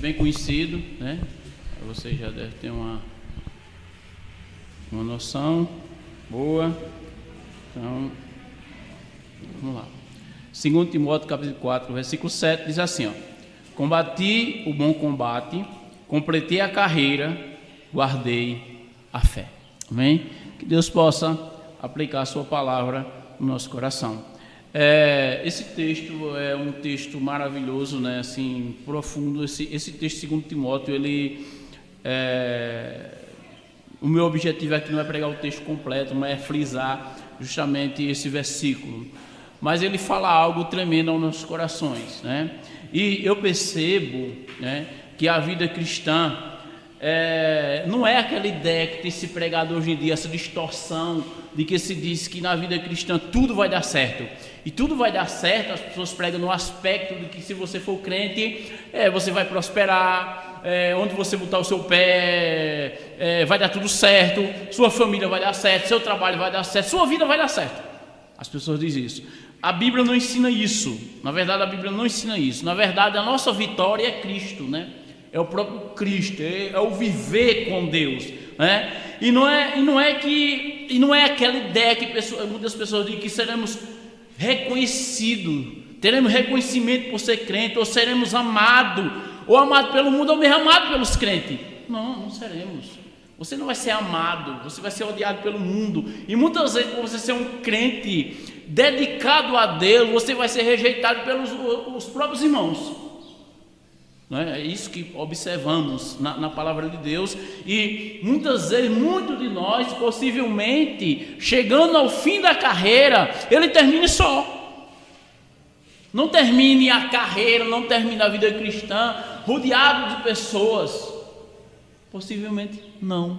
bem conhecido, né? Você já deve ter uma noção boa. Então, vamos lá. 2 Timóteo capítulo 4, versículo 7, diz assim, ó: combati o bom combate, completei a carreira, guardei a fé. Amém? Que Deus possa aplicar a sua palavra no nosso coração. Esse texto é um texto maravilhoso, né? Assim, profundo. Esse texto, 2 Timóteo, o meu objetivo aqui não é pregar o texto completo, mas é frisar justamente esse versículo. Mas ele fala algo tremendo aos nossos corações, né? E eu percebo, né, que a vida cristã não é aquela ideia que tem se pregado hoje em dia, essa distorção de que se diz que na vida cristã tudo vai dar certo. E tudo vai dar certo, as pessoas pregam no aspecto de que se você for crente, você vai prosperar, onde você botar o seu pé, vai dar tudo certo, sua família vai dar certo, seu trabalho vai dar certo, sua vida vai dar certo. As pessoas dizem isso. A Bíblia não ensina isso. Na verdade, a Bíblia não ensina isso. Na verdade, a nossa vitória é Cristo, né? É o próprio Cristo, é o viver com Deus, né? E não é aquela ideia que muitas pessoas dizem que seremos reconhecidos, teremos reconhecimento por ser crente, ou seremos amados pelo mundo, ou mesmo amados pelos crentes. Não seremos. Você não vai ser amado, você vai ser odiado pelo mundo. E muitas vezes, por você ser um crente dedicado a Deus, você vai ser rejeitado pelos os próprios irmãos. Não é isso que observamos na palavra de Deus. E muitas vezes, muitos de nós, possivelmente, chegando ao fim da carreira, ele termine só. Não termine a carreira, não termine a vida cristã rodeado de pessoas. Possivelmente não.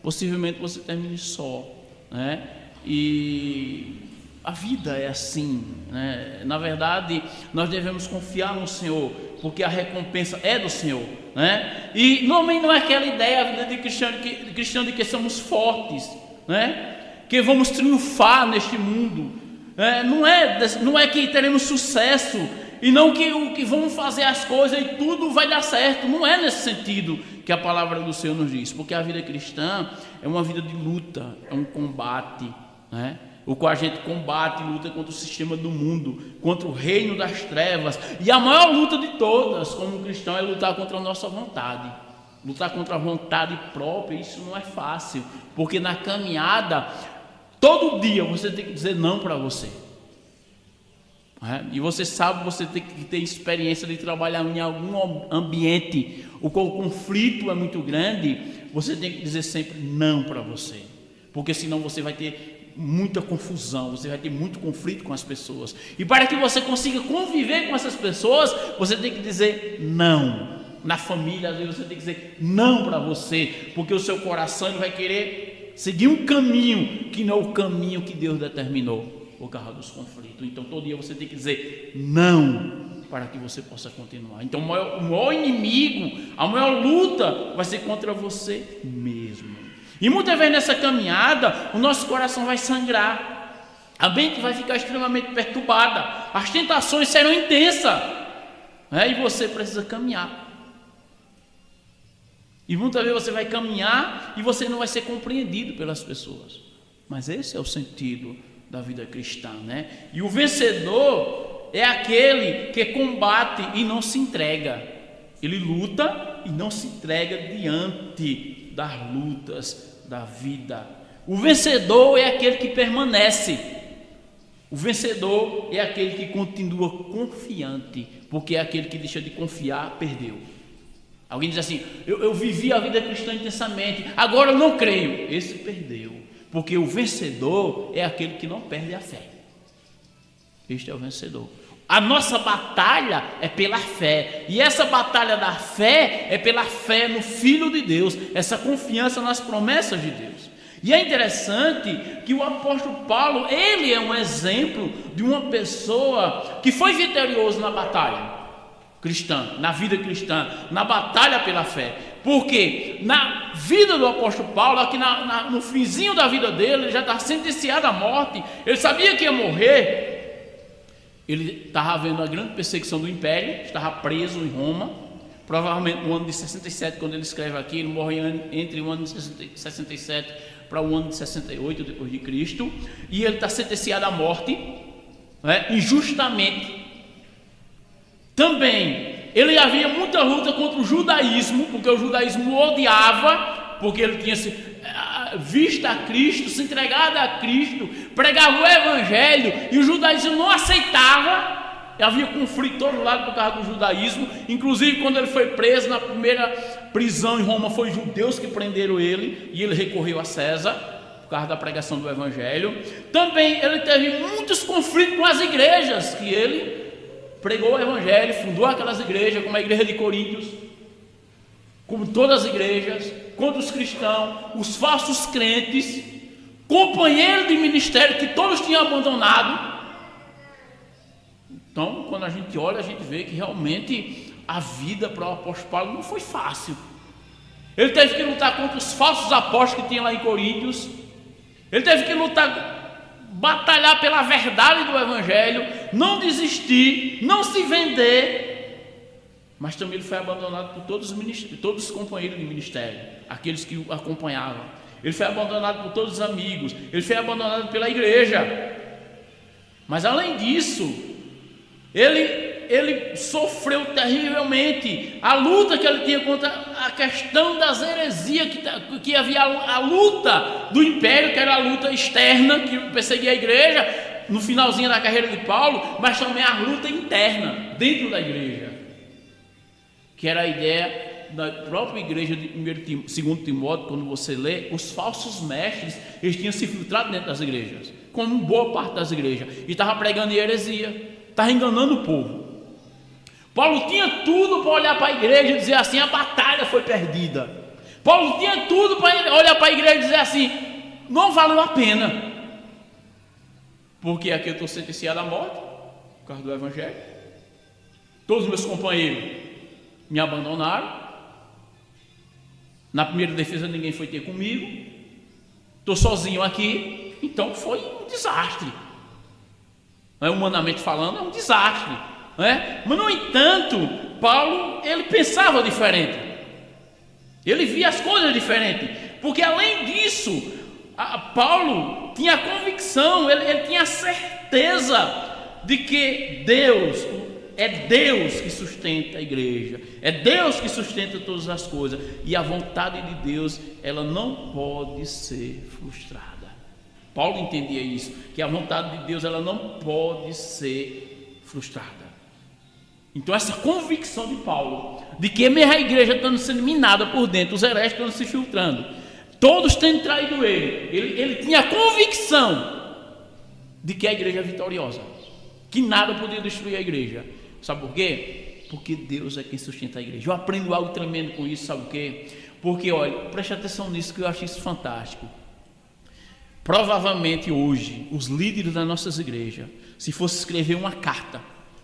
Possivelmente você termine só, né? E a vida é assim, né? Na verdade, nós devemos confiar no Senhor, porque a recompensa é do Senhor, né? E normalmente não é aquela ideia, a vida de cristão de que somos fortes, né? Que vamos triunfar neste mundo, né? Não é que teremos sucesso e não que vamos fazer as coisas e tudo vai dar certo. Não é nesse sentido que a palavra do Senhor nos diz, porque a vida cristã é uma vida de luta, é um combate, né? O qual a gente combate e luta contra o sistema do mundo, contra o reino das trevas. E a maior luta de todas, como cristão, é lutar contra a nossa vontade. Lutar contra a vontade própria, isso não é fácil, porque na caminhada, todo dia você tem que dizer não para você. E você sabe, você tem que ter experiência de trabalhar em algum ambiente, o qual o conflito é muito grande, você tem que dizer sempre não para você, porque senão você vai ter muita confusão, você vai ter muito conflito com as pessoas, e para que você consiga conviver com essas pessoas, você tem que dizer não. Na família, às vezes você tem que dizer não para você, porque o seu coração vai querer seguir um caminho que não é o caminho que Deus determinou por causa dos conflitos. Então todo dia você tem que dizer não para que você possa continuar. Então o maior inimigo, a maior luta vai ser contra você mesmo. E muitas vezes nessa caminhada o nosso coração vai sangrar, a mente vai ficar extremamente perturbada, as tentações serão intensas, e você precisa caminhar. E muitas vezes você vai caminhar e você não vai ser compreendido pelas pessoas, mas esse é o sentido da vida cristã, né? E o vencedor é aquele que combate e não se entrega. Ele luta e não se entrega diante das lutas da vida. O vencedor é aquele que permanece. O vencedor é aquele que continua confiante, porque é aquele que deixa de confiar, perdeu. Alguém diz assim: eu vivi a vida cristã intensamente, agora eu não creio. Esse perdeu, porque o vencedor é aquele que não perde a fé. Este é o vencedor. A nossa batalha é pela fé, e essa batalha da fé é pela fé no Filho de Deus, essa confiança nas promessas de Deus. E é interessante que o apóstolo Paulo, ele é um exemplo de uma pessoa que foi vitorioso na batalha cristã, na vida cristã, na batalha pela fé. Porque na vida do apóstolo Paulo, aqui no finzinho da vida dele, ele já está sentenciado à morte, ele sabia que ia morrer. Ele estava vendo a grande perseguição do império, estava preso em Roma, provavelmente no ano de 67, quando ele escreve aqui, ele morre entre o ano de 67 para o ano de 68 depois de Cristo, e ele está sentenciado à morte, né, injustamente. Também, ele havia muita luta contra o judaísmo, porque o judaísmo o odiava, porque ele tinha se visto a Cristo, se entregado a Cristo, pregava o evangelho, e o judaísmo não aceitava. Havia conflito todo lado por causa do judaísmo. Inclusive, quando ele foi preso na primeira prisão em Roma, foi judeus que prenderam ele, e ele recorreu a César por causa da pregação do evangelho. Também ele teve muitos conflitos com as igrejas, que ele pregou o evangelho, fundou aquelas igrejas, como a igreja de Coríntios, como todas as igrejas, contra os cristãos, os falsos crentes, companheiros de ministério que todos tinham abandonado. Então, quando a gente olha, a gente vê que realmente a vida para o apóstolo Paulo não foi fácil. Ele teve que lutar contra os falsos apóstolos que tinha lá em Coríntios. Ele teve que lutar, batalhar pela verdade do evangelho, não desistir, não se vender. Mas também ele foi abandonado por todos os companheiros de ministério, aqueles que o acompanhavam. Ele foi abandonado por todos os amigos. Ele foi abandonado pela igreja. Mas além disso, ele sofreu terrivelmente a luta que ele tinha contra a questão das heresias, que havia a luta do império, que era a luta externa, que perseguia a igreja no finalzinho da carreira de Paulo, mas também a luta interna, dentro da igreja, que era a ideia da própria igreja de 2 Timóteo. Quando você lê, os falsos mestres, eles tinham se filtrado dentro das igrejas, como boa parte das igrejas, e estavam pregando heresia, estava enganando o povo. Paulo tinha tudo para olhar para a igreja e dizer assim: a batalha foi perdida. Paulo tinha tudo para olhar para a igreja e dizer assim: não valeu a pena, porque aqui eu estou sentenciado à morte por causa do evangelho. Todos os meus companheiros me abandonaram. Na primeira defesa ninguém foi ter comigo. Estou sozinho aqui. Então foi um desastre. Humanamente falando, é um desastre, né? Mas no entanto, Paulo, ele pensava diferente, ele via as coisas diferentes, porque além disso, Paulo tinha a convicção, ele tinha a certeza de que é Deus que sustenta a igreja, é Deus que sustenta todas as coisas, e a vontade de Deus, ela não pode ser frustrada. Paulo entendia isso, que a vontade de Deus, ela não pode ser frustrada. Então essa convicção de Paulo, de que mesmo a igreja estando sendo minada por dentro, os hereges estando se filtrando, todos tendo traído ele tinha a convicção de que a igreja é vitoriosa, que nada podia destruir a igreja. Sabe por quê? Porque Deus é quem sustenta a igreja. Eu aprendo algo tremendo com isso, sabe o quê? Porque, olha, preste atenção nisso, que eu acho isso fantástico. Provavelmente hoje, os líderes das nossas igrejas, se fosse escrever uma carta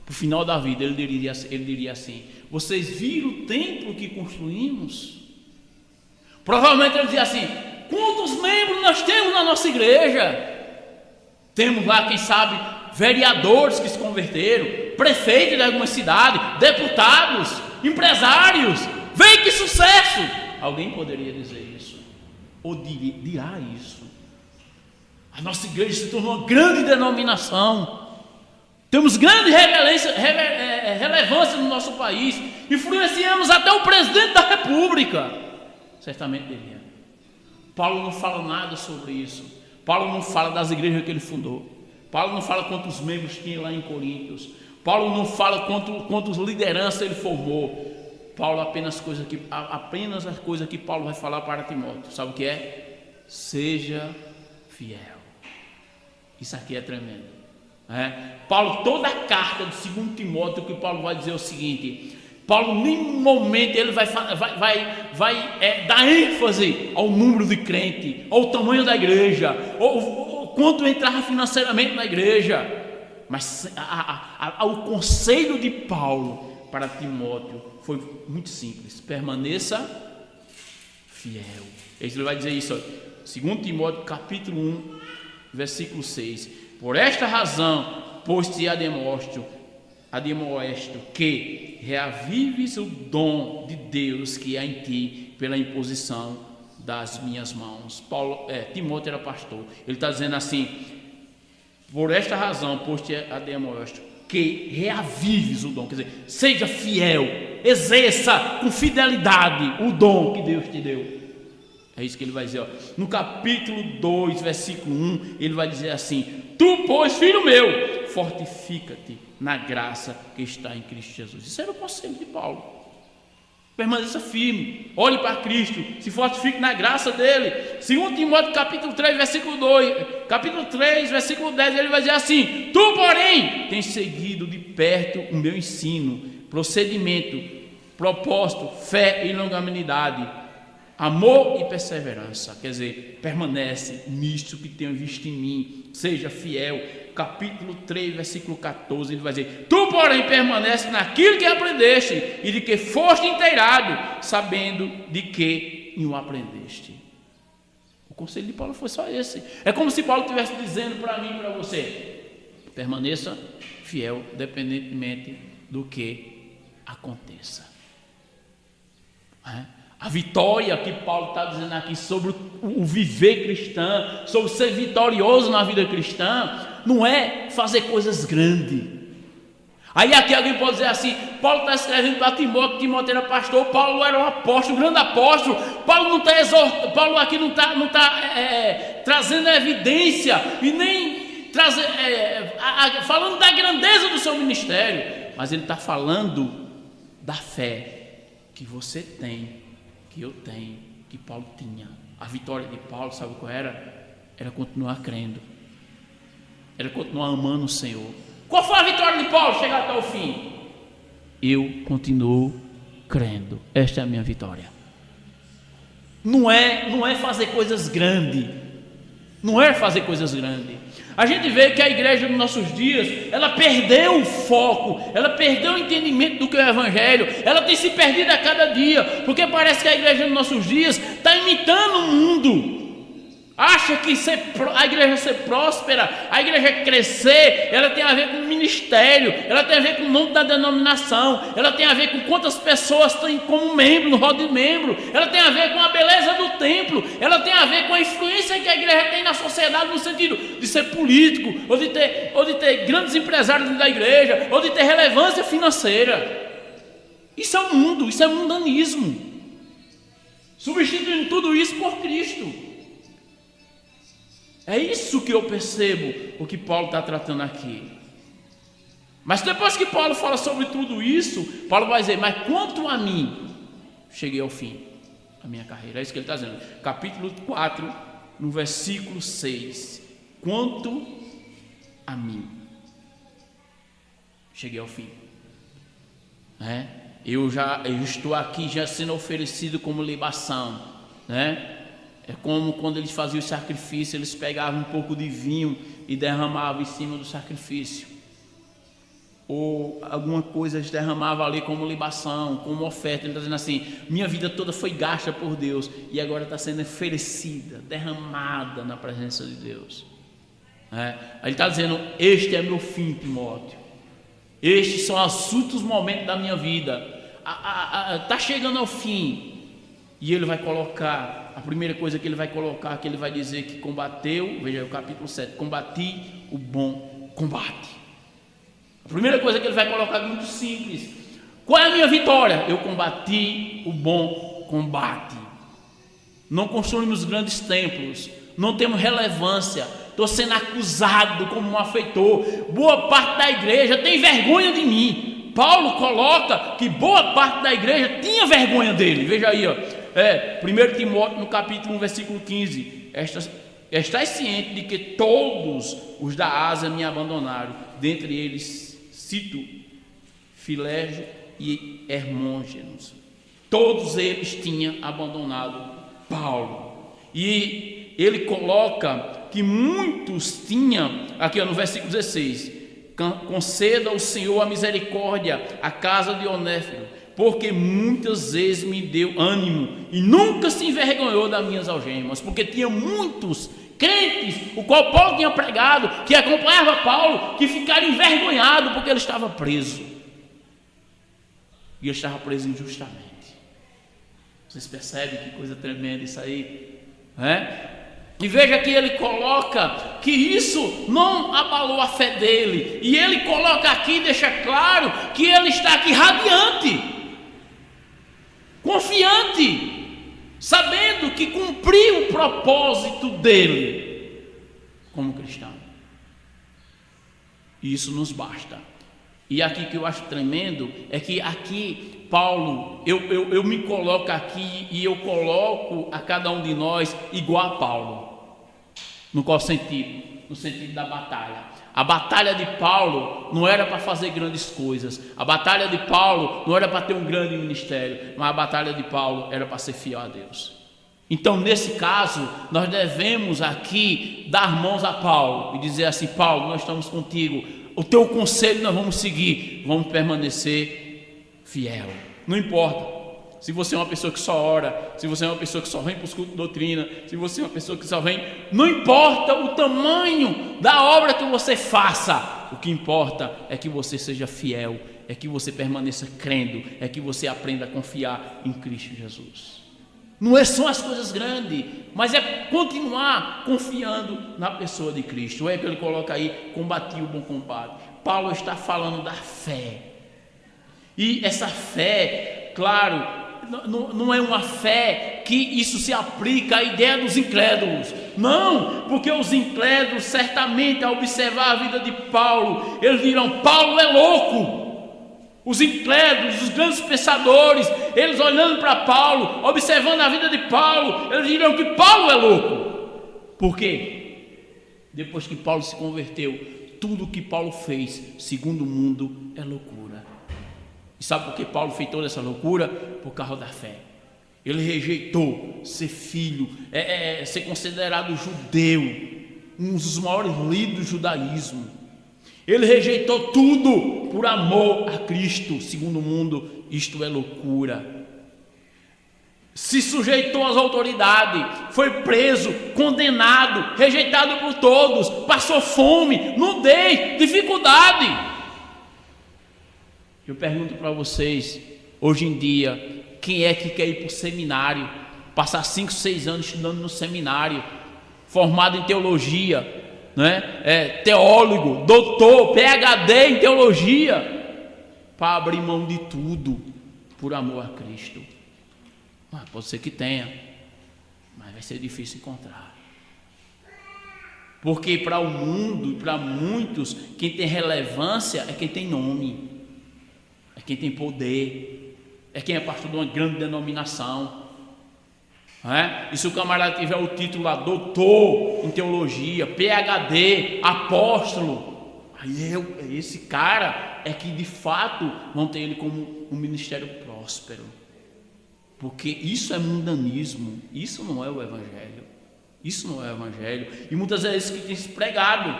para o final da vida, ele diria assim: vocês viram o templo que construímos? Provavelmente ele dizia assim: quantos membros nós temos na nossa igreja? Temos lá, quem sabe, vereadores que se converteram, prefeitos de alguma cidade, deputados, empresários. Vem que sucesso! Alguém poderia dizer isso, ou dirá isso. A nossa igreja se tornou uma grande denominação, temos grande relevância no nosso país, influenciamos até o presidente da república. Certamente diria. Paulo não fala nada sobre isso. Paulo não fala das igrejas que ele fundou. Paulo não fala quantos membros tinha lá em Coríntios. Paulo não fala quantos lideranças ele formou. Paulo apenas as coisas que Paulo vai falar para Timóteo. Sabe o que é? Seja fiel. Isso aqui é tremendo, né? Paulo, toda a carta de 2 Timóteo, que Paulo vai dizer o seguinte: Paulo, em nenhum momento ele vai dar ênfase ao número de crente, ao tamanho da igreja, ou quanto entrava financeiramente na igreja, mas o conselho de Paulo para Timóteo foi muito simples: permaneça fiel. Ele vai dizer isso, 2 Timóteo capítulo 1, versículo 6: por esta razão, pois te admoesto, admoesto que reavives o dom de Deus que há em ti pela imposição das minhas mãos. Timóteo era pastor. Ele está dizendo assim: por esta razão, pois-te admoesto que reavives o dom, quer dizer, seja fiel, exerça com fidelidade o dom que Deus te deu. É isso que ele vai dizer, ó. No capítulo 2, versículo 1, ele vai dizer assim: tu, pois, filho meu, fortifica-te na graça que está em Cristo Jesus. Isso era o conselho de Paulo. Permaneça firme, olhe para Cristo, se fortifique na graça dele. 2 Timóteo capítulo 3, versículo 2, capítulo 3, versículo 10, ele vai dizer assim: tu, porém, tens seguido de perto o meu ensino, procedimento, propósito, fé e longanimidade, amor e perseverança. Quer dizer, permanece nisto que tenho visto em mim, seja fiel. Capítulo 3, versículo 14, ele vai dizer: tu, porém, permanece naquilo que aprendeste e de que foste inteirado, sabendo de que o aprendeste. O conselho de Paulo foi só esse. É como se Paulo estivesse dizendo para mim e para você: permaneça fiel, independentemente do que aconteça. A vitória que Paulo está dizendo aqui sobre o viver cristão, sobre ser vitorioso na vida cristã, não é fazer coisas grandes. Aí aqui alguém pode dizer assim: Paulo está escrevendo para Timóteo, Timóteo era pastor, Paulo era um apóstolo, um grande apóstolo. Paulo não está exortando, Paulo aqui não está trazendo evidência e nem falando da grandeza do seu ministério, mas ele está falando da fé que você tem, que eu tenho, que Paulo tinha. A vitória de Paulo, sabe qual era? Era continuar crendo, era continuar amando o Senhor. Qual foi a vitória de Paulo? Chegar até o fim. Eu continuo crendo. Esta é a minha vitória. Não é fazer coisas grandes. Não é fazer coisas grandes. A gente vê que a igreja nos nossos dias, ela perdeu o foco, ela perdeu o entendimento do que é o evangelho, ela tem se perdido a cada dia, porque parece que a igreja nos nossos dias está imitando o mundo. Acha que a igreja ser próspera, a igreja crescer, ela tem a ver com o ministério, ela tem a ver com o nome da denominação, ela tem a ver com quantas pessoas tem como membro, no rol de membro, ela tem a ver com a beleza do templo, ela tem a ver com a influência que a igreja tem na sociedade, no sentido de ser político, ou de ter grandes empresários da igreja, ou de ter relevância financeira. Isso é o mundo, isso é mundanismo, substituindo tudo isso por Cristo. É isso que eu percebo, o que Paulo está tratando aqui. Mas depois que Paulo fala sobre tudo isso, Paulo vai dizer: mas quanto a mim, cheguei ao fim da minha carreira. É isso que ele está dizendo. Capítulo 4, no versículo 6. Quanto a mim, cheguei ao fim. Eu estou aqui já sendo oferecido como libação, né? É como quando eles faziam o sacrifício, eles pegavam um pouco de vinho e derramavam em cima do sacrifício. Ou alguma coisa eles derramavam ali como libação, como oferta. Ele está dizendo assim: minha vida toda foi gasta por Deus e agora está sendo oferecida, derramada na presença de Deus. Ele está dizendo: este é meu fim, Timóteo. Estes são os últimos momentos da minha vida. Está chegando ao fim. E ele vai colocar, a primeira coisa que ele vai colocar, que ele vai dizer que combateu, veja aí o capítulo 7, combati o bom combate. A primeira coisa que ele vai colocar é muito simples: qual é a minha vitória? Eu combati o bom combate. Não construímos grandes templos, não temos relevância, estou sendo acusado como um malfeitor, boa parte da igreja tem vergonha de mim. Paulo coloca que boa parte da igreja tinha vergonha dele. Veja aí, 1 Timóteo no capítulo 1, versículo 15. Estás ciente de que todos os da Ásia me abandonaram, dentre eles cito Filégio e Hermógenes. Todos eles tinham abandonado Paulo. E ele coloca que muitos tinham, aqui no versículo 16: conceda ao Senhor a misericórdia à casa de Onéfilo, porque muitas vezes me deu ânimo e nunca se envergonhou das minhas algemas. Porque tinha muitos crentes, o qual Paulo tinha pregado, que acompanhava Paulo, que ficaram envergonhados porque ele estava preso. E ele estava preso injustamente. Vocês percebem que coisa tremenda isso aí? E veja que ele coloca que isso não abalou a fé dele. E ele coloca aqui, deixa claro, que ele está aqui radiante, confiante, sabendo que cumpriu o propósito dele como cristão. E isso nos basta. E aqui que eu acho tremendo é que aqui Paulo, eu me coloco aqui e eu coloco a cada um de nós igual a Paulo. No qual sentido? No sentido da batalha. A batalha de Paulo não era para fazer grandes coisas. A batalha de Paulo não era para ter um grande ministério. Mas a batalha de Paulo era para ser fiel a Deus. Então, nesse caso, nós devemos aqui dar mãos a Paulo e dizer assim: Paulo, nós estamos contigo. O teu conselho nós vamos seguir. Vamos permanecer fiel. Não importa se você é uma pessoa que só ora, se você é uma pessoa que só vem para os cultos de doutrina, se você é uma pessoa que só vem, não importa o tamanho da obra que você faça, o que importa é que você seja fiel, é que você permaneça crendo, é que você aprenda a confiar em Cristo Jesus. Não são as coisas grandes, mas é continuar confiando na pessoa de Cristo. É que ele coloca aí: combati o bom combate. Paulo está falando da fé. E essa fé, claro, não é uma fé que isso se aplica à ideia dos incrédulos. Não, porque os incrédulos certamente, ao observar a vida de Paulo, eles dirão: Paulo é louco. Os incrédulos, os grandes pensadores, eles olhando para Paulo, observando a vida de Paulo, eles dirão que Paulo é louco. Por quê? Depois que Paulo se converteu, tudo que Paulo fez, segundo o mundo, é loucura. E sabe por que Paulo fez toda essa loucura? Por causa da fé. Ele rejeitou ser filho, ser considerado judeu, um dos maiores líderes do judaísmo. Ele rejeitou tudo por amor a Cristo. Segundo o mundo, isto é loucura. Se sujeitou às autoridades, foi preso, condenado, rejeitado por todos, passou fome, nudez, dificuldade. Eu pergunto para vocês, hoje em dia, quem é que quer ir para o seminário, passar 5, 6 anos estudando no seminário, formado em teologia, teólogo, doutor, PhD em teologia, para abrir mão de tudo por amor a Cristo? Pode ser que tenha, mas vai ser difícil encontrar. Porque para o mundo e para muitos, quem tem relevância é quem tem nome, é quem tem poder, é quem é pastor de uma grande denominação. E se o camarada tiver o título lá, doutor em teologia, PhD, apóstolo, aí esse cara é que de fato vão ter ele como um ministério próspero. Porque isso é mundanismo, isso não é o evangelho. Isso não é o evangelho. E muitas vezes que tem se pregado.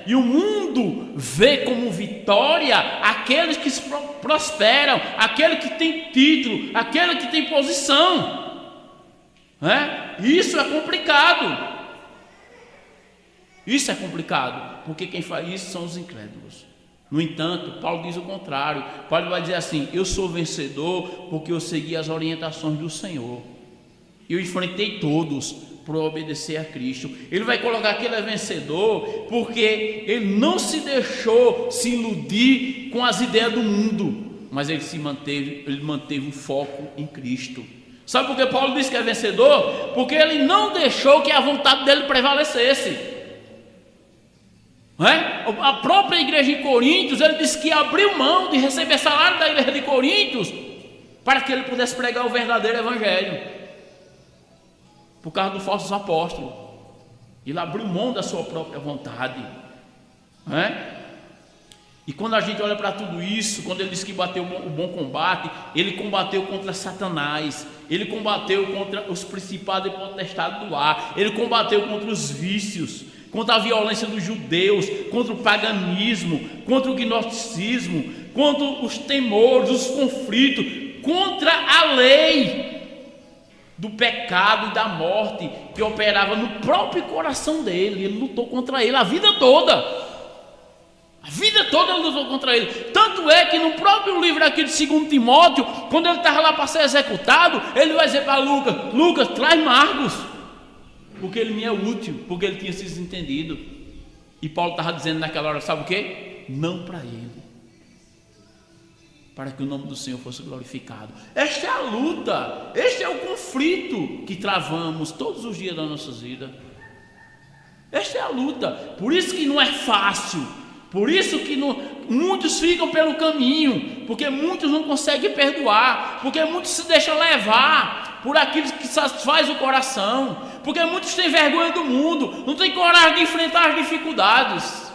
E o mundo vê como vitória aqueles que prosperam, aquele que tem título, aquele que tem posição. Isso é complicado. Isso é complicado, porque quem faz isso são os incrédulos. No entanto, Paulo diz o contrário. Paulo vai dizer assim: eu sou vencedor porque eu segui as orientações do Senhor. Eu enfrentei todos para obedecer a Cristo. Ele vai colocar que ele é vencedor porque ele não se deixou se iludir com as ideias do mundo, mas ele manteve o foco em Cristo. Sabe por que Paulo diz que é vencedor? Porque ele não deixou que a vontade dele prevalecesse. A própria igreja em Coríntios, ele disse que abriu mão de receber salário da igreja de Coríntios para que ele pudesse pregar o verdadeiro evangelho, por causa dos falsos apóstolos. Ele abriu mão da sua própria vontade. E quando a gente olha para tudo isso, quando ele diz que bateu o bom combate, ele combateu contra Satanás, ele combateu contra os principados e potestades do ar, ele combateu contra os vícios, contra a violência dos judeus, contra o paganismo, contra o gnosticismo, contra os temores, os conflitos, contra a lei. do pecado e da morte que operava no próprio coração dele. Ele lutou contra ele a vida toda. A vida toda ele lutou contra ele. Tanto é que no próprio livro aqui de 2 Timóteo, quando ele estava lá para ser executado, ele vai dizer para Lucas: Lucas, traz Marcos, porque ele me é útil, porque ele tinha se desentendido. E Paulo estava dizendo naquela hora, sabe o quê? Não para ele, para que o nome do Senhor fosse glorificado. Esta é a luta, este é o conflito que travamos todos os dias da nossa vida. Esta é a luta. Por isso que não é fácil, por isso que muitos ficam pelo caminho, porque muitos não conseguem perdoar, porque muitos se deixam levar por aquilo que satisfaz o coração, porque muitos têm vergonha do mundo, não têm coragem de enfrentar as dificuldades.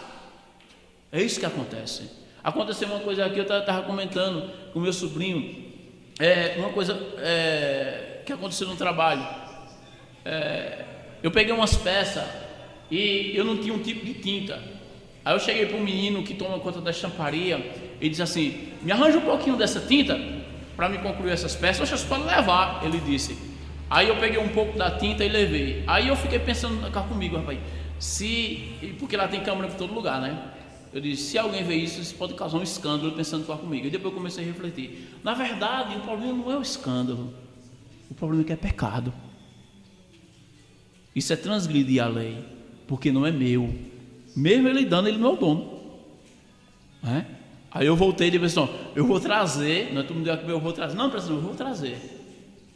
É isso que acontece. Aconteceu uma coisa aqui, eu estava comentando com o meu sobrinho, uma coisa que aconteceu no trabalho. Eu peguei umas peças e eu não tinha um tipo de tinta. Aí eu cheguei para um menino que toma conta da estamparia e disse assim: me arranja um pouquinho dessa tinta para me concluir essas peças. Você pode levar, ele disse. Aí eu peguei um pouco da tinta e levei. Aí eu fiquei pensando cá comigo, rapaz, porque lá tem câmera por todo lugar, né? Eu disse: se alguém ver isso pode causar um escândalo, pensando cá comigo. E depois eu comecei a refletir. Na verdade, o problema não é o escândalo, o problema é que é pecado. Isso é transgredir a lei, porque não é meu. Mesmo ele dando, ele não é o dono, né? Aí eu voltei e disse: eu vou trazer, não é todo mundo que eu vou trazer, não, professor, eu vou trazer,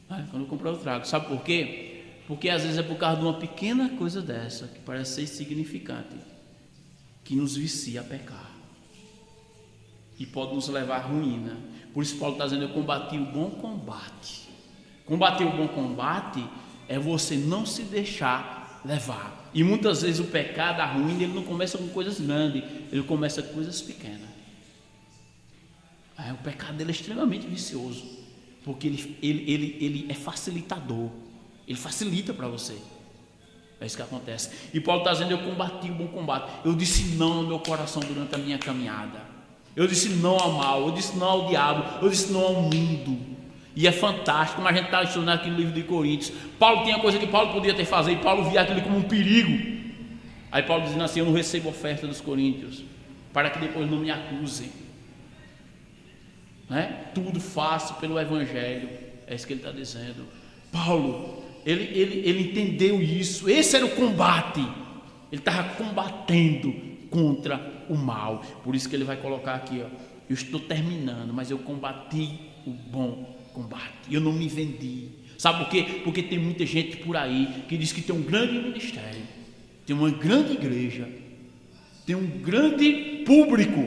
né? Quando eu comprar eu trago. Sabe por quê? Porque às vezes é por causa de uma pequena coisa dessa, que parece ser insignificante, que nos vicia a pecar e pode nos levar à ruína. Por isso Paulo está dizendo: eu combati o bom combate. Combater o bom combate é você não se deixar levar. E muitas vezes o pecado, a ruína, ele não começa com coisas grandes, ele começa com coisas pequenas. O pecado dele é extremamente vicioso, porque ele é facilitador, ele facilita para você. É isso que acontece. E Paulo está dizendo: eu combati o bom combate. Eu disse não ao meu coração durante a minha caminhada. Eu disse não ao mal, eu disse não ao diabo, eu disse não ao mundo. E é fantástico, como a gente está estudando aqui no livro de Coríntios. Paulo tinha coisa que Paulo podia ter feito, e Paulo via aquilo como um perigo. Aí Paulo dizendo assim: eu não recebo oferta dos coríntios, para que depois não me acusem, né? Tudo faço pelo Evangelho. É isso que ele está dizendo. Paulo, ele entendeu isso. Esse era o combate. Ele estava combatendo contra o mal. Por isso que ele vai colocar aqui, ó: eu estou terminando, mas eu combati o bom combate, eu não me vendi. Sabe por quê? Porque tem muita gente por aí que diz que tem um grande ministério, tem uma grande igreja, tem um grande público,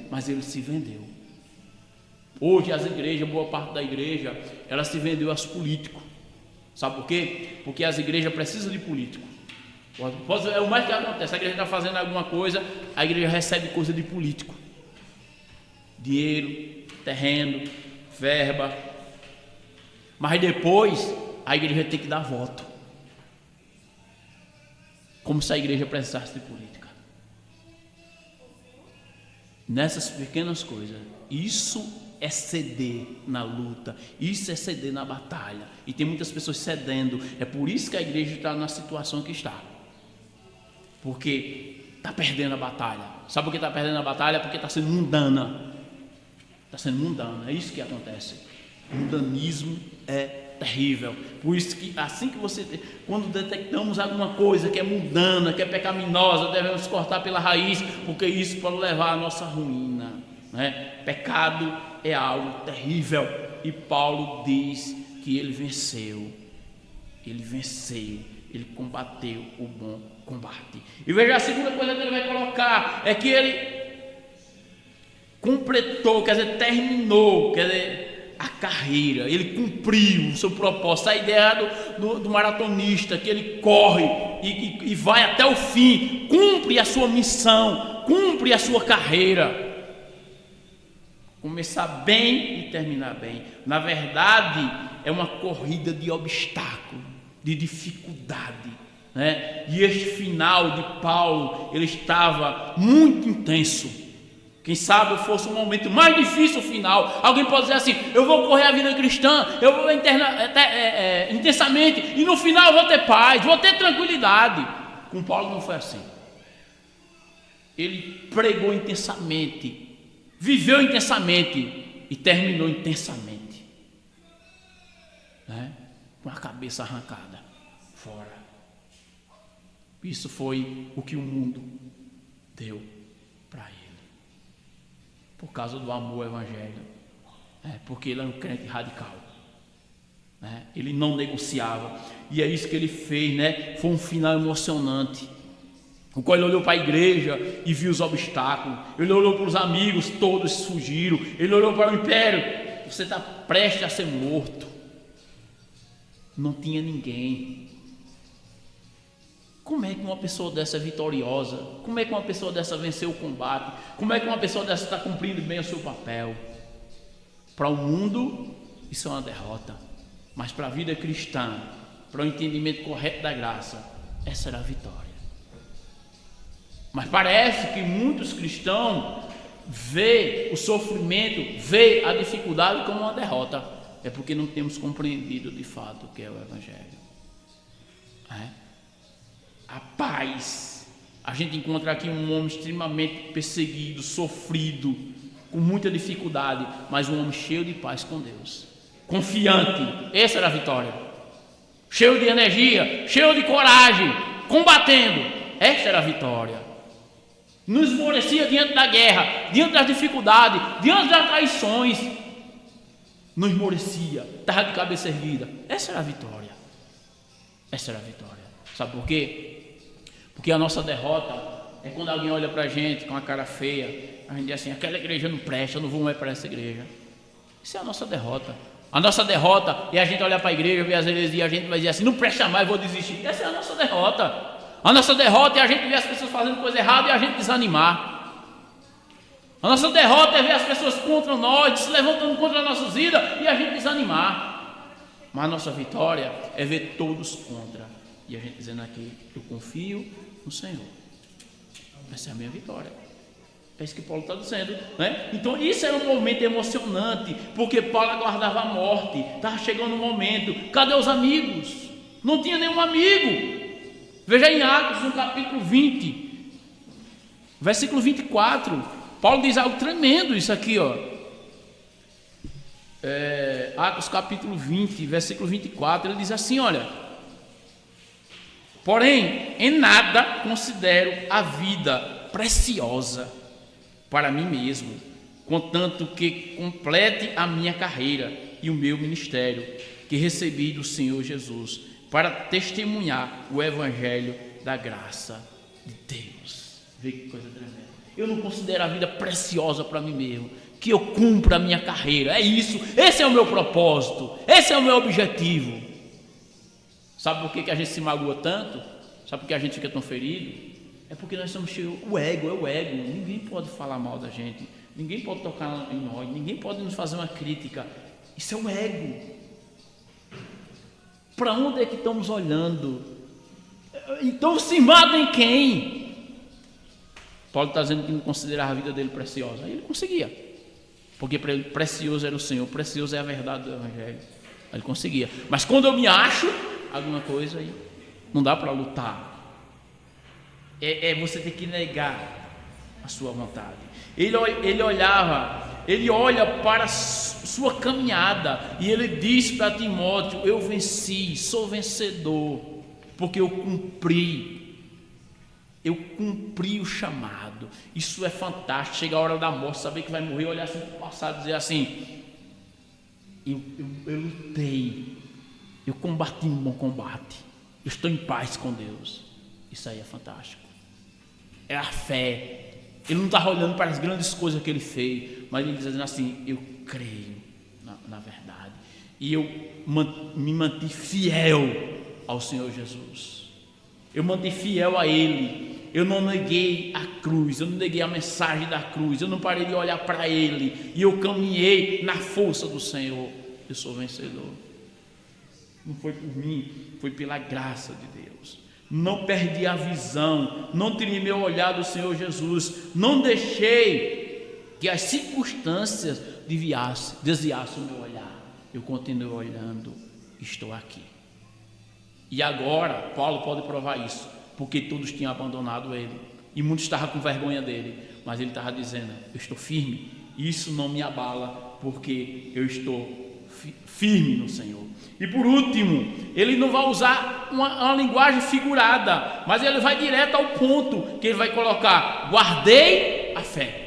mas ele se vendeu. Hoje as igrejas, boa parte da igreja, ela se vendeu aos políticos. Sabe por quê? Porque as igrejas precisam de políticos. É o mais que acontece: a igreja está fazendo alguma coisa, a igreja recebe coisa de político, dinheiro, terreno, verba. Mas depois a igreja tem que dar voto, como se a igreja precisasse de política. Nessas pequenas coisas, isso é ceder na luta, isso é ceder na batalha. E tem muitas pessoas cedendo. É por isso que a igreja está na situação que está, porque está perdendo a batalha. Sabe por que está perdendo a batalha? Porque está sendo mundana. Está sendo mundana, é isso que acontece. O mundanismo é terrível. Por isso que assim que quando detectamos alguma coisa que é mundana, que é pecaminosa, devemos cortar pela raiz, porque isso pode levar à nossa ruína, né? Pecado é algo terrível. E Paulo diz que ele venceu, ele combateu o bom combate. E veja, a segunda coisa que ele vai colocar é que ele completou, quer dizer, terminou, quer dizer, a carreira, ele cumpriu o seu propósito. A ideia do maratonista, que ele corre e vai até o fim, cumpre a sua missão, cumpre a sua carreira. Começar bem e terminar bem. Na verdade, é uma corrida de obstáculo, de dificuldade, né? E este final de Paulo, ele estava muito intenso. Quem sabe fosse um momento mais difícil final. Alguém pode dizer assim: eu vou correr a vida cristã, eu vou intensamente, e no final eu vou ter paz, vou ter tranquilidade. Com Paulo não foi assim. Ele pregou intensamente, viveu intensamente e terminou intensamente, né? Com a cabeça arrancada fora. Isso foi o que o mundo deu para ele, por causa do amor ao evangelho, porque ele era um crente radical, ele não negociava, e é isso que ele fez, Foi um final emocionante, o qual ele olhou para a igreja e viu os obstáculos, ele olhou para os amigos, todos fugiram, ele olhou para o império: você está prestes a ser morto, não tinha ninguém. Como é que uma pessoa dessa é vitoriosa? Como é que uma pessoa dessa venceu o combate? Como é que uma pessoa dessa está cumprindo bem o seu papel? Para o mundo, isso é uma derrota. Mas para a vida cristã, para o entendimento correto da graça, essa era a vitória. Mas parece que muitos cristãos veem o sofrimento, veem a dificuldade como uma derrota. É porque não temos compreendido de fato o que é o evangelho. A paz. A gente encontra aqui um homem extremamente perseguido, sofrido, com muita dificuldade, mas um homem cheio de paz com Deus, confiante. Essa era a vitória. Cheio de energia, cheio de coragem, combatendo. Essa era a vitória. Não esmorecia diante da guerra, diante das dificuldades, diante das traições. Não esmorecia, estava de cabeça erguida. Essa era a vitória. Essa era a vitória. Sabe por quê? Porque a nossa derrota é quando alguém olha para a gente com a cara feia, a gente diz assim: aquela igreja não presta, eu não vou mais para essa igreja. Isso é a nossa derrota. A nossa derrota é a gente olhar para a igreja, ver as heresias e a gente vai dizer assim: não presta mais, vou desistir. Essa é a nossa derrota. A nossa derrota é a gente ver as pessoas fazendo coisa errada e a gente desanimar. A nossa derrota é ver as pessoas contra nós, se levantando contra as nossas vidas e a gente desanimar. Mas a nossa vitória é ver todos contra e a gente dizendo aqui: eu confio no Senhor. Essa é a minha vitória. É isso que Paulo está dizendo, Então isso era um momento emocionante, porque Paulo aguardava a morte, estava chegando o momento. Cadê os amigos? Não tinha nenhum amigo. Veja em Atos, no capítulo 20, versículo 24, Paulo diz algo tremendo isso aqui, Atos capítulo 20, versículo 24, ele diz assim: olha, porém, em nada considero a vida preciosa para mim mesmo, contanto que complete a minha carreira e o meu ministério, que recebi do Senhor Jesus, para testemunhar o evangelho da graça de Deus. Vê que coisa tremenda. Eu não considero a vida preciosa para mim mesmo, que eu cumpra a minha carreira. É isso, esse é o meu propósito, esse é o meu objetivo. Sabe por que a gente se magoa tanto? Sabe por que a gente fica tão ferido? É porque nós somos cheios. O ego é o ego. Ninguém pode falar mal da gente, ninguém pode tocar em nós, ninguém pode nos fazer uma crítica. Isso é o ego. Para onde é que estamos olhando? Então se magoa em quem? Paulo está dizendo que não considerava a vida dele preciosa. Aí ele conseguia, porque para ele precioso era o Senhor, precioso é a verdade do evangelho. Aí ele conseguia. Mas quando eu me acho alguma coisa, aí não dá para lutar. Você tem que negar a sua vontade. Ele olha para a sua caminhada e ele diz para Timóteo: eu venci, sou vencedor, porque eu cumpri o chamado. Isso é fantástico. Chega a hora da morte, saber que vai morrer, olhar assim para o passado e dizer assim: eu lutei, eu combati um bom combate, eu estou em paz com Deus. Isso aí é fantástico. É a fé. Ele não está olhando para as grandes coisas que ele fez, mas ele dizendo assim: eu creio na verdade, e eu me mantive fiel ao Senhor Jesus. Eu mantive fiel a Ele. Eu não neguei a cruz, eu não neguei a mensagem da cruz, eu não parei de olhar para Ele, e eu caminhei na força do Senhor. Eu sou vencedor. Não foi por mim, foi pela graça de Deus. Não perdi a visão, não tirei meu olhar do Senhor Jesus, não deixei que as circunstâncias desviassem o meu olhar. Eu continuo olhando, estou aqui. E agora, Paulo pode provar isso, porque todos tinham abandonado ele, e muitos estavam com vergonha dele, mas ele estava dizendo, eu estou firme, isso não me abala, porque eu estou firme no Senhor. E por último, ele não vai usar uma linguagem figurada, mas ele vai direto ao ponto, que ele vai colocar, guardei a fé.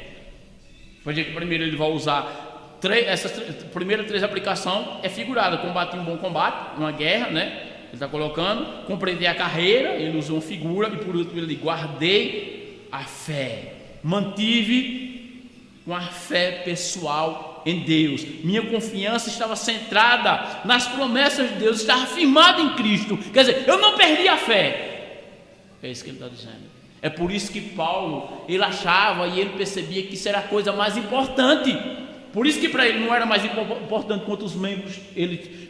Primeiro ele vai usar essas primeiras 3 aplicações é figurada, combati um bom combate, uma guerra, né? Ele está colocando, compreender a carreira, ele usa uma figura, e por último ele guardei a fé, mantive com a fé pessoal em Deus, minha confiança estava centrada nas promessas de Deus, estava firmada em Cristo, quer dizer, eu não perdi a fé, é isso que ele está dizendo. É por isso que Paulo, ele achava e ele percebia que isso era a coisa mais importante. Por isso que para ele não era mais importante quantos membros,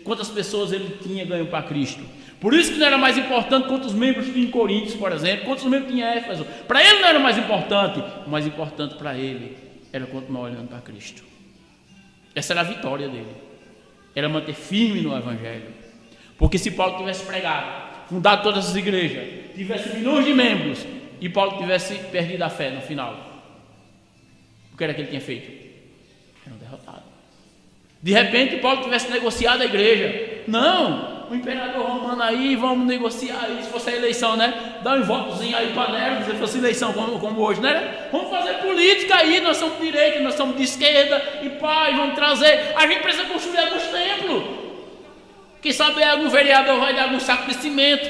quantas pessoas ele tinha ganho para Cristo. Por isso que não era mais importante quantos membros tinha em Coríntios, por exemplo, quantos membros tinha em Éfeso. Para ele não era mais importante. O mais importante para ele era continuar olhando para Cristo. Essa era a vitória dele. Era manter firme no Evangelho. Porque se Paulo tivesse pregado, fundado todas as igrejas, tivesse milhões de membros, e Paulo tivesse perdido a fé no final, o que era que ele tinha feito? Era um derrotado. De repente Paulo tivesse negociado a igreja. Não, o imperador romano aí, vamos negociar aí, se fosse a eleição, né? Dá um votozinho aí para Nero, se fosse eleição como hoje, né? Vamos fazer política aí, nós somos de direita, nós somos de esquerda, e pai, vamos trazer, a gente precisa construir alguns templos. Quem sabe algum vereador vai dar algum saco de cimento,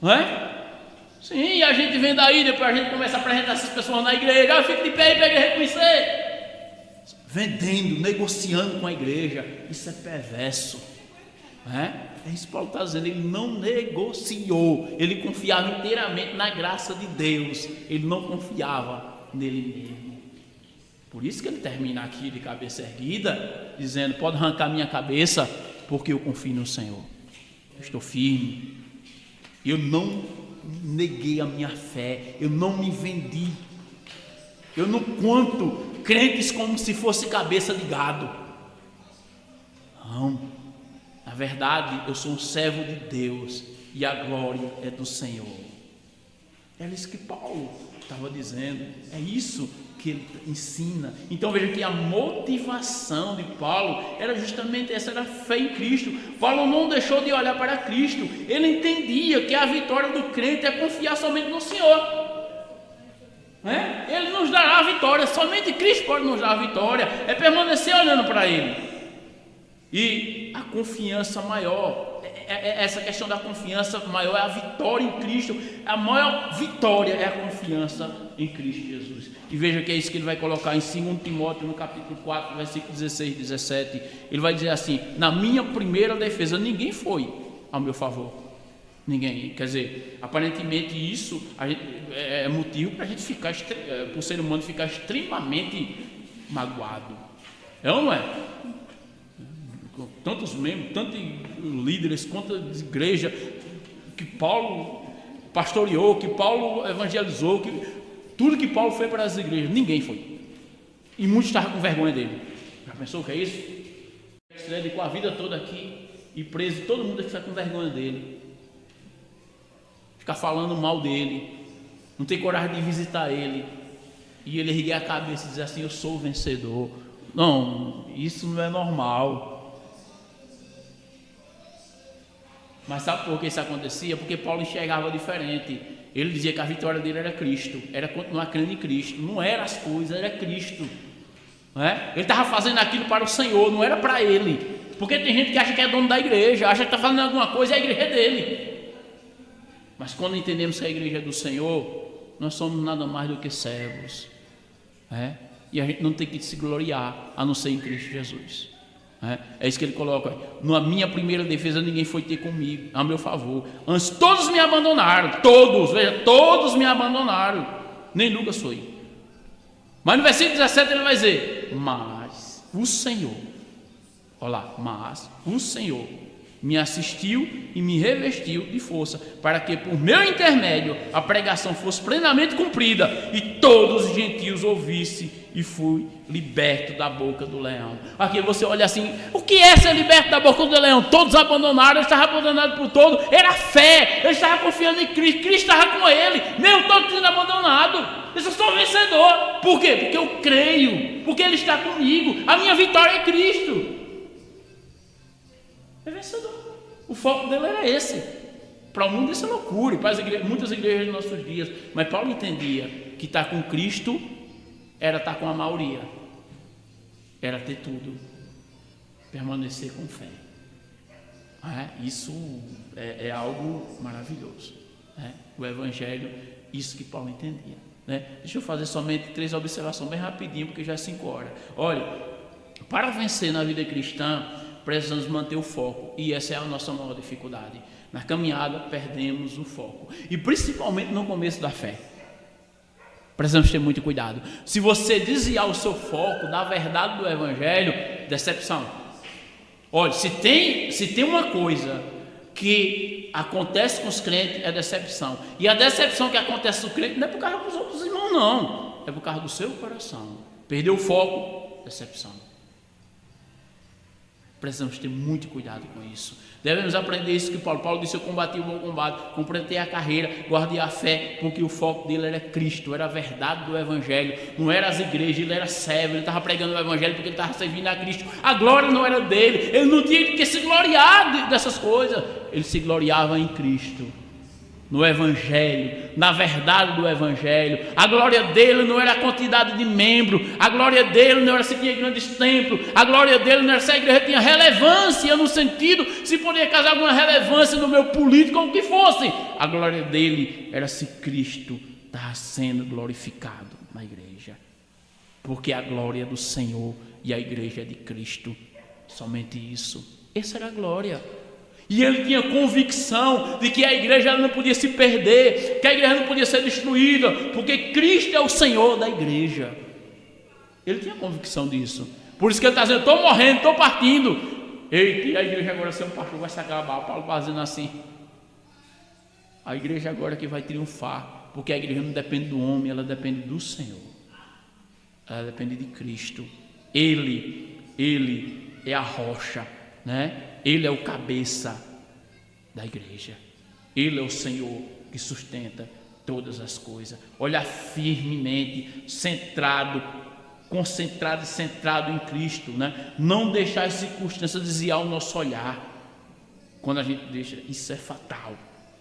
não é? Sim, e a gente vem daí, depois a gente começa a apresentar essas pessoas na igreja, fica de pé e pega reconhecer. Vendendo, negociando com a igreja, isso é perverso, né? É isso que Paulo está dizendo, ele não negociou, ele confiava inteiramente na graça de Deus, ele não confiava nele mesmo. Por isso que ele termina aqui de cabeça erguida, dizendo, pode arrancar minha cabeça, porque eu confio no Senhor, eu estou firme, eu não neguei a minha fé, eu não me vendi, eu não conto crentes como se fosse cabeça de gado. Não, na verdade eu sou um servo de Deus e a glória é do Senhor. Era isso que Paulo estava dizendo, é isso que ele ensina. Então veja que a motivação de Paulo era justamente essa, era a fé em Cristo. Paulo não deixou de olhar para Cristo, ele entendia que a vitória do crente é confiar somente no Senhor. Ele nos dará a vitória, somente Cristo pode nos dar a vitória, é permanecer olhando para Ele. E a confiança maior, essa questão da confiança maior é a vitória em Cristo, a maior vitória é a confiança em Cristo Jesus. E veja que é isso que ele vai colocar em 2 Timóteo, no capítulo 4, versículo 16 e 17, ele vai dizer assim, na minha primeira defesa, ninguém foi ao meu favor. Ninguém, quer dizer, aparentemente isso é motivo para a gente ficar, para o ser humano ficar extremamente magoado. É ou não é? Tantos membros, tantos líderes, quantas igrejas que Paulo pastoreou, que Paulo evangelizou, tudo que Paulo foi para as igrejas, ninguém foi. E muitos estavam com vergonha dele. Já pensou o que é isso? Ele dedicou a vida toda aqui e preso, todo mundo que está com vergonha dele. Ficar falando mal dele, não tem coragem de visitar ele, e ele erguer a cabeça e dizer assim, eu sou o vencedor. Não, isso não é normal. Mas sabe por que isso acontecia? Porque Paulo enxergava diferente. Ele dizia que a vitória dele era Cristo, era continuar crendo em Cristo, não era as coisas, era Cristo, não é? Ele estava fazendo aquilo para o Senhor, não era para ele, porque tem gente que acha que é dono da igreja, acha que está fazendo alguma coisa e a igreja é dele. Mas quando entendemos que a igreja é do Senhor, nós somos nada mais do que servos, e a gente não tem que se gloriar a não ser em Cristo Jesus. É isso que ele coloca. Na minha primeira defesa ninguém foi ter comigo, a meu favor. Antes todos me abandonaram, todos, veja, todos me abandonaram, nem Lucas foi. Mas no versículo 17 ele vai dizer, mas o Senhor, olha lá, mas o Senhor me assistiu e me revestiu de força, para que por meu intermédio a pregação fosse plenamente cumprida e todos os gentios ouvissem e fui liberto da boca do leão. Aqui você olha assim, o que é ser liberto da boca do leão? Todos abandonaram, ele estava abandonado por todos, era fé, ele estava confiando em Cristo, Cristo estava com ele, mesmo todos sendo abandonados. Eu sou vencedor. Por quê? Porque eu creio, porque ele está comigo, a minha vitória é Cristo. É vencedor. O foco dele era esse. Para o mundo isso é loucura, e para muitas igrejas dos nossos dias, mas Paulo entendia que estar com Cristo era estar com a maioria, era ter tudo, permanecer com fé. Isso é algo maravilhoso, né? O Evangelho, isso que Paulo entendia, né? Deixa eu fazer somente 3 observações bem rapidinho, porque já é 5 horas. Olha, para vencer na vida cristã, precisamos manter o foco, e essa é a nossa maior dificuldade. Na caminhada perdemos o foco, e principalmente no começo da fé. Precisamos ter muito cuidado. Se você desviar o seu foco da verdade do Evangelho, decepção. Olha, se tem uma coisa que acontece com os crentes, é decepção. E a decepção que acontece com o crente não é por causa dos outros irmãos, não. É por causa do seu coração. Perdeu o foco, decepção. Precisamos ter muito cuidado com isso. Devemos aprender isso que Paulo disse: eu combati o bom combate, completei a carreira, guardei a fé, porque o foco dele era Cristo, era a verdade do Evangelho, não era as igrejas, ele era servo, ele estava pregando o Evangelho porque ele estava servindo a Cristo. A glória não era dele, ele não tinha que se gloriar dessas coisas, ele se gloriava em Cristo, no Evangelho, na verdade do Evangelho. A glória dele não era a quantidade de membros, a glória dele não era se tinha grandes templos, a glória dele não era se a igreja tinha relevância no sentido, se poderia causar alguma relevância no meu político ou o que fosse. A glória dele era se Cristo está sendo glorificado na igreja, porque a glória do Senhor e a igreja é de Cristo, somente isso. Essa era a glória. E ele tinha convicção de que a igreja não podia se perder, que a igreja não podia ser destruída, porque Cristo é o Senhor da igreja. Ele tinha convicção disso. Por isso que ele está dizendo: estou morrendo, estou partindo. Eita, e a igreja agora, seu pastor, vai se acabar. Paulo fazendo assim. A igreja agora que vai triunfar, porque a igreja não depende do homem, ela depende do Senhor. Ela depende de Cristo. Ele é a rocha, né? Ele é o cabeça da igreja. Ele é o Senhor que sustenta todas as coisas. Olhar firmemente, concentrado e centrado em Cristo, né? Não deixar as circunstâncias desviar o nosso olhar. Quando a gente deixa, isso é fatal.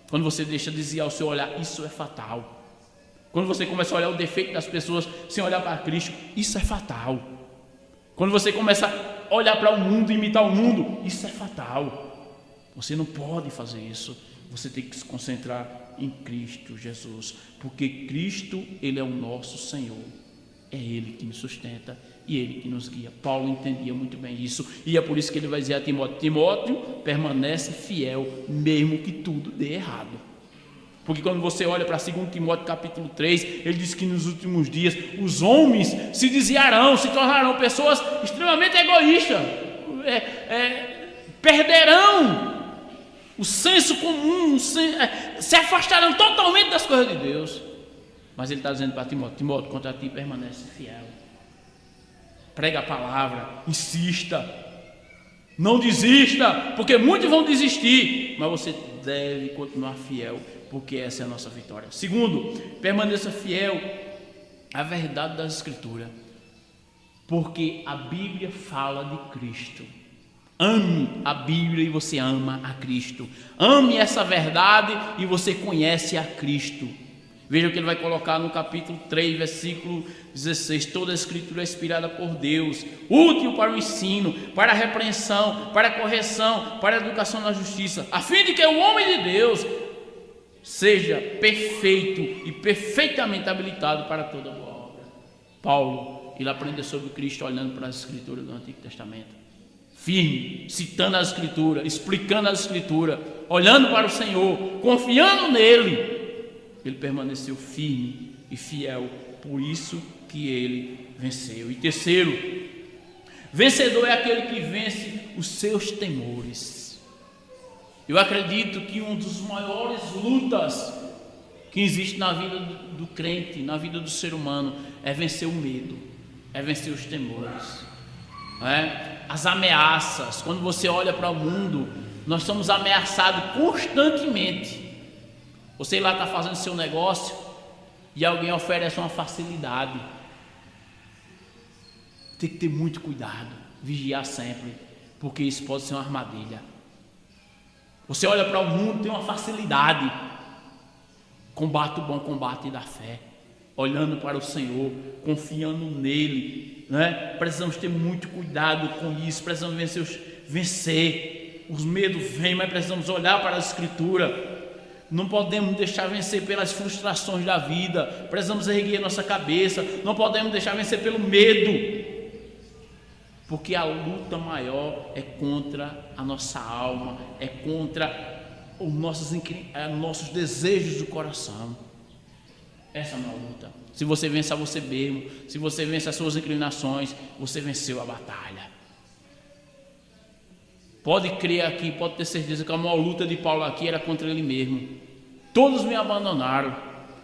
Quando você deixa desviar o seu olhar, isso é fatal. Quando você começa a olhar o defeito das pessoas sem olhar para Cristo, isso é fatal. Quando você começa a olhar para o mundo, imitar o mundo, isso é fatal. Você não pode fazer isso. Você tem que se concentrar em Cristo Jesus, porque Cristo, Ele é o nosso Senhor. É Ele que nos sustenta e Ele que nos guia. Paulo entendia muito bem isso, e é por isso que ele vai dizer a Timóteo: Timóteo, permanece fiel, mesmo que tudo dê errado. Porque quando você olha para 2 Timóteo capítulo 3, ele diz que nos últimos dias os homens se desviarão, se tornarão pessoas extremamente egoístas, perderão o senso comum, se afastarão totalmente das coisas de Deus. Mas ele está dizendo para Timóteo: Timóteo, contra ti permanece fiel, prega a palavra, insista, não desista, porque muitos vão desistir, mas você deve continuar fiel, porque essa é a nossa vitória. Segundo, permaneça fiel à verdade das Escrituras, porque a Bíblia fala de Cristo. Ame a Bíblia e você ama a Cristo. Ame essa verdade e você conhece a Cristo. Veja o que ele vai colocar no capítulo 3, versículo 16: toda a Escritura é inspirada por Deus, útil para o ensino, para a repreensão, para a correção, para a educação na justiça, a fim de que o homem de Deus seja perfeito e perfeitamente habilitado para toda boa obra. Paulo, ele aprendeu sobre Cristo olhando para as Escrituras do Antigo Testamento, firme, citando as Escrituras, explicando as Escrituras, olhando para o Senhor, confiando nele. Ele permaneceu firme e fiel, por isso que ele venceu. E terceiro, vencedor é aquele que vence os seus temores. Eu acredito que uma das maiores lutas que existe na vida do crente, na vida do ser humano, é vencer o medo. é vencer os temores, as ameaças. Quando você olha para o mundo, nós somos ameaçados constantemente. Você lá está fazendo seu negócio e alguém oferece uma facilidade. Tem que ter muito cuidado, vigiar sempre, porque isso pode ser uma armadilha. Você olha para o mundo, tem uma facilidade. Combate o bom combate da fé, olhando para o Senhor, confiando nele, Precisamos ter muito cuidado com isso. Precisamos vencer. Os medos vêm, mas precisamos olhar para a Escritura. Não podemos deixar vencer pelas frustrações da vida. Precisamos erguer nossa cabeça. Não podemos deixar vencer pelo medo, porque a luta maior é contra a nossa alma, é contra os nossos desejos do coração. Essa é uma luta. Se você vence a você mesmo, se você vence as suas inclinações, você venceu a batalha. Pode crer aqui, pode ter certeza que a maior luta de Paulo aqui era contra ele mesmo. Todos me abandonaram.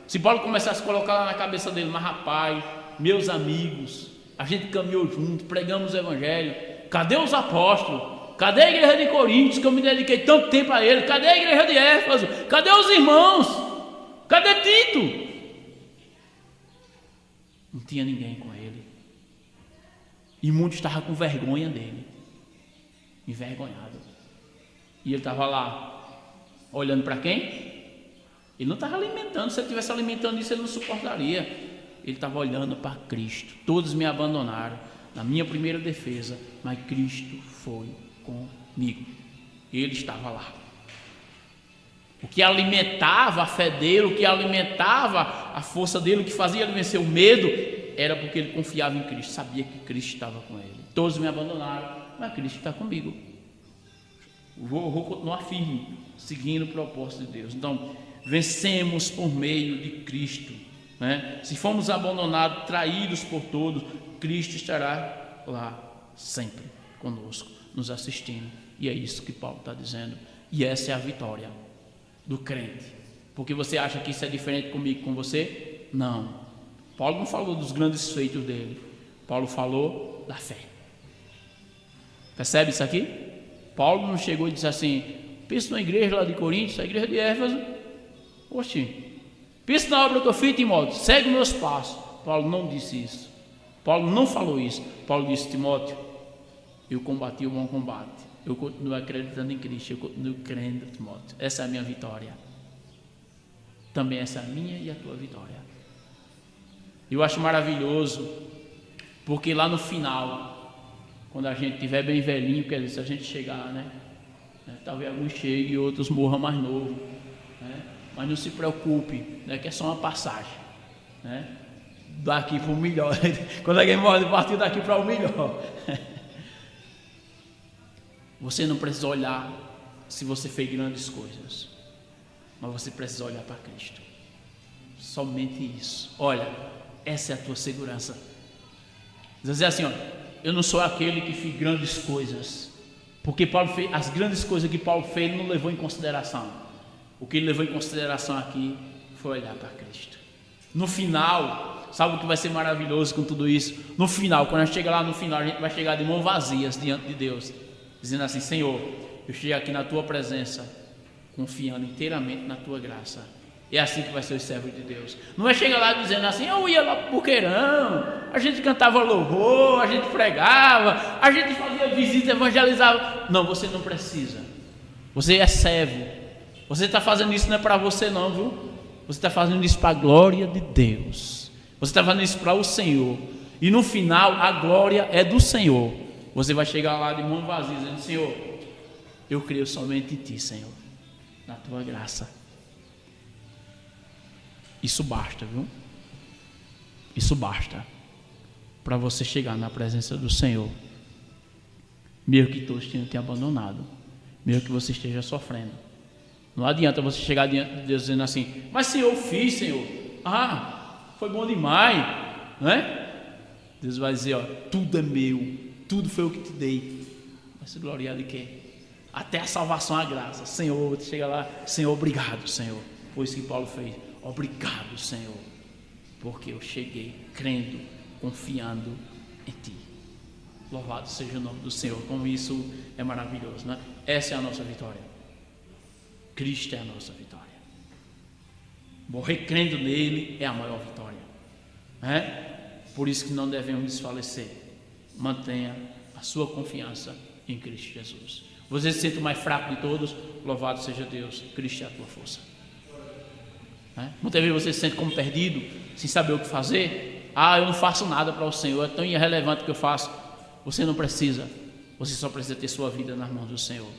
Se Paulo começasse a colocar lá na cabeça dele, mas rapaz, meus amigos, a gente caminhou junto, pregamos o evangelho, cadê os apóstolos? Cadê a igreja de Coríntios, que eu me dediquei tanto tempo a ele? Cadê a igreja de Éfeso? Cadê os irmãos? Cadê Tito? Não tinha ninguém com ele. E muitos estavam com vergonha dele, envergonhado. E ele estava lá, olhando para quem? Ele não estava alimentando. Se ele estivesse alimentando isso, ele não suportaria. Ele estava olhando para Cristo. Todos me abandonaram na minha primeira defesa, mas Cristo foi comigo. Ele estava lá. O que alimentava a fé dele, o que alimentava a força dele, o que fazia ele vencer o medo, era porque ele confiava em Cristo, sabia que Cristo estava com ele. Todos me abandonaram, mas Cristo está comigo. Vou continuar firme, seguindo o propósito de Deus. Então, vencemos por meio de Cristo, Se formos abandonados, traídos por todos, Cristo estará lá sempre conosco, nos assistindo. E é isso que Paulo está dizendo. E essa é a vitória do crente. Porque você acha que isso é diferente comigo, com você? Não. Paulo não falou dos grandes feitos dele. Paulo falou da fé. Percebe isso aqui? Paulo não chegou e disse assim: pensa na igreja lá de Coríntios, a igreja de Éfeso. Oxi, pensa na obra que eu fiz, Timóteo, segue meus passos. Paulo não disse isso. Paulo não falou isso. Paulo disse: Timóteo, eu combati o bom combate. Eu continuo acreditando em Cristo. Eu continuo crendo, Timóteo. Essa é a minha vitória. Também essa é a minha e a tua vitória. Eu acho maravilhoso, porque lá no final, quando a gente estiver bem velhinho, quer dizer, se a gente chegar, talvez alguns cheguem e outros morram mais novo, mas não se preocupe, que é só uma passagem, daqui para o melhor. Quando alguém morre, partiu daqui para o melhor. Você não precisa olhar se você fez grandes coisas, mas você precisa olhar para Cristo. Somente isso. Olha, essa é a tua segurança. Dizer assim, eu não sou aquele que fiz grandes coisas, porque Paulo fez, as grandes coisas que Paulo fez, ele não levou em consideração. O que ele levou em consideração aqui foi olhar para Cristo. No final, sabe o que vai ser maravilhoso com tudo isso? No final, quando a gente chega lá no final, a gente vai chegar de mãos vazias diante de Deus, dizendo assim: Senhor, eu chego aqui na tua presença, confiando inteiramente na tua graça. É assim que vai ser os servos de Deus. Não é chegar lá dizendo assim: eu ia lá para o Buqueirão, a gente cantava louvor, a gente pregava, a gente fazia visita, evangelizava. Não, você não precisa. Você é servo. Você está fazendo isso não é para você não, viu? Você está fazendo isso para a glória de Deus. Você está fazendo isso para o Senhor. E no final, a glória é do Senhor. Você vai chegar lá de mão vazia, dizendo: Senhor, eu creio somente em Ti, Senhor, na Tua graça. Isso basta, viu? Isso basta para você chegar na presença do Senhor, mesmo que todos tenham te abandonado, mesmo que você esteja sofrendo. Não adianta você chegar diante de Deus dizendo assim: mas Senhor, eu fiz, Senhor, foi bom demais, não é? Deus vai dizer: tudo é meu, tudo foi o que te dei. Vai se gloriar de quê? Até a salvação, a graça. Senhor, você chega lá: Senhor, obrigado, Senhor. Foi isso que Paulo fez. Obrigado, Senhor, porque eu cheguei crendo, confiando em ti. Louvado seja o nome do Senhor, como isso é maravilhoso, né? Essa é a nossa vitória. Cristo é a nossa vitória. Morrer crendo nele é a maior vitória, né? Por isso que não devemos desfalecer. Mantenha a sua confiança em Cristo Jesus. Você se sente o mais fraco de todos? Louvado seja Deus, Cristo é a tua força. Muitas vezes você se sente como perdido, sem saber o que fazer. Eu não faço nada para o Senhor, é tão irrelevante o que eu faço. Você não precisa, você só precisa ter sua vida nas mãos do Senhor.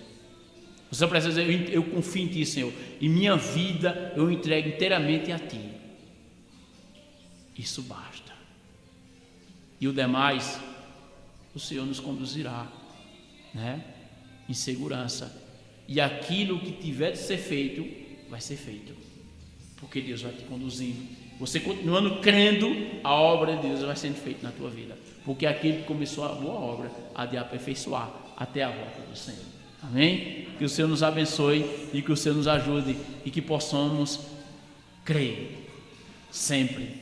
Você só precisa dizer, eu confio em ti, Senhor, e minha vida eu entrego inteiramente a ti. Isso basta. E o demais, o Senhor nos conduzirá, né? Em segurança. E aquilo que tiver de ser feito, vai ser feito. Porque Deus vai te conduzindo. Você continuando crendo, a obra de Deus vai sendo feita na tua vida. Porque aquele que começou a boa obra, há de aperfeiçoar até a volta do Senhor. Amém? Que o Senhor nos abençoe e que o Senhor nos ajude e que possamos crer sempre,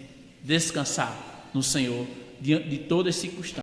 descansar no Senhor diante de todas as circunstâncias.